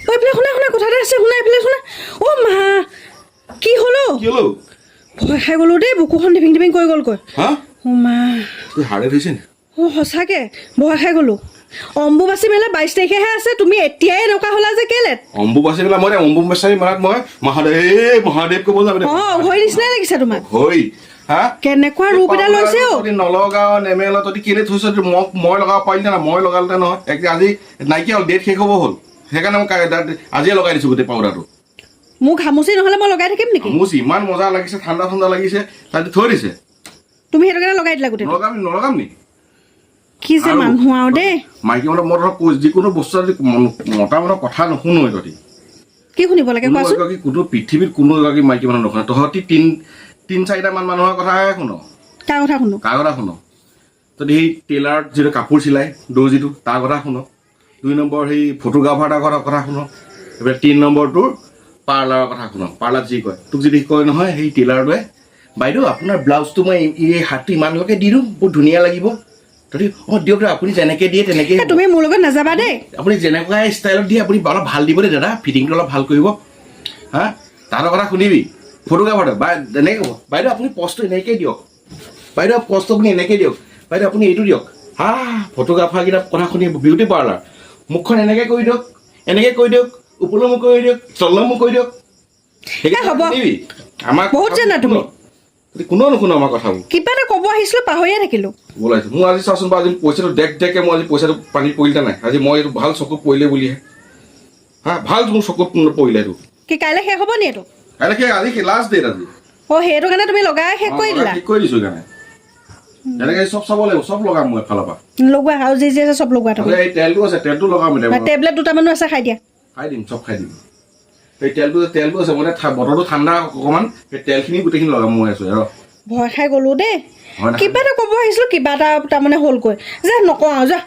ঐ এইফালে শুনা শুনা কথা এটা আছে শুনা এইফালে শুনা অ মা কি হলো ভয় খাই গলো দেই বুকুখন টিপিং টিপিং কৰি গ'লগৈ হা অ মা হাৰ্ডে হৈছে নি অ সঁচাকে ভয় খাই গলো অম্বুবাচী মেলা 22 তাৰিখেহে আছে তুমি এতিয়াই এনেকুৱা হ'লা যে কেলে অম্বুবাচী মেলা মই অম্বুবাচী মেলাত মই মহাদেৱ ক'ব যাম অ ভয় নিচিনাই লাগিছে তোমাক হৈ হা কেনেকুৱা ৰূপ এটা লৈছে অ তই নলগাও নেমেলা তই কেলে থৈছ মই লগাব পাৰিলে না মই লগালে নহয় আজি নাইকিয়া হ'ল ডেট শেষ হ'ব হ'ল সেইকাৰণে মই আজিয়ে লগাই দিছোঁ গোটেই পাউডাৰটো মোক ঘামুচি নহ'লে মই লগাই থাকিম নেকি মোৰ ইমান মজা লাগিছে ঠাণ্ডা ঠাণ্ডা লাগিছে তাতে থৈ দিছে তুমি সেইটো কাৰণে লগাই দিলা গোটেই নলগাম নি কি যে মানুহ আৰু দেই মাইকী মানুহ মই ধৰক যিকোনো বস্তু যদি মতা মানুহৰ কথা নুশুনো তহঁতি কি শুনিব লাগে কোৱাচোন কোনো পৃথিৱীত কোনো এগৰাকী মাইকী মানুহ নুশুনে তহঁতি 3-4টামান মানুহৰ কথাহে শুন কাৰ কথা শুনো যদি সেই টেইলাৰত যিটো কাপোৰ চিলাই দৰ্জিটো তাৰ কথা শুন 2 নম্বৰ সেই ফটোগ্ৰাফাৰ এটাৰ কথা শুন এইবাৰ 3 নম্বৰটোৰ পাৰ্লাৰৰ কথা শুন পাৰ্লাৰত যি কয় তোক যদি কয় নহয় সেই টেইলাৰটোৱে বাইদেউ আপোনাৰ ব্লাউজটো মই এই হাতটো ইমানলৈকে দি দিওঁ বহুত ধুনীয়া লাগিব তহঁতি দিয়ক আপুনি যেনেকৈ দিয়ে তেনেকৈ তুমি মোৰ লগত নাযাবা দেই আপুনি যেনেকুৱা ষ্টাইলত দিয়ে আপুনি অলপ ভাল দিব দেই দাদা ফিটিংটো অলপ ভাল কৰিব হা তাহাঁতৰ কথা শুনিবি ফটোগ্ৰাফাৰটো বা এনেকৈ ক'ব বাইদেউ আপুনি পষ্টটো এনেকৈ দিয়ক বাইদেউ পষ্টটো আপুনি এনেকৈ দিয়ক বাইদেউ আপুনি এইটো দিয়ক হা ফটোগ্ৰাফাৰকেইটা কথা শুনিব বিউটি পাৰ্লাৰ মুখখন এনেকৈ কৰি দিয়ক এনেকৈ কৰি দিয়ক ওপৰলৈ মুখ কৰি দিয়ক তললৈ মুখ কৰি দিয়ক হ'ব শুনিবি আমাক বহুত জানা তুমি কোনো নুশুনো আমাৰ কথাবোৰ কিবা এটা ক'ব আহিছিলোঁ পাহৰিয়ে থাকিলোঁ ওলাইছোঁ মোৰ আজি চাচোন বা আজি পইচাটো দেকে মই আজি পইচাটো পানীত পৰিলে নাই আজি মই এইটো ভাল চকুত পৰিলে বুলিহে হা ভাল মোৰ চকুত পৰিলে এইটো কি কাইলৈ শেষ হ'ব নি এইটো কাইলৈ আজি লাষ্ট ডেট আজি সেইটো কাৰণে তুমি লগাই শেষ কৰি দিলা ঠিক কৰি দিছোঁ সেইকাৰণে এনেকৈ চব চাব লাগিব চব লগাম মই এফালৰ পৰা লগোৱা আৰু যি আছে চব লগোৱা তুমি এই তেলটো আছে তেলটো লগাম এতিয়া টেবলেট দুটামানো আছে খাই দিয়া খাই দিম চব খাই দিম এই তেলটো আছে মানে বতৰটো ঠাণ্ডা অকণমান সেই তেলখিনি গোটেইখিনি লগাম মই আছোঁ আৰু ভয় খাই গ'লো দেই কিবা এটা ক'ব আহিছিলোঁ কিবা এটা তাৰমানে হ'লগৈ যা নকওঁ আৰু যা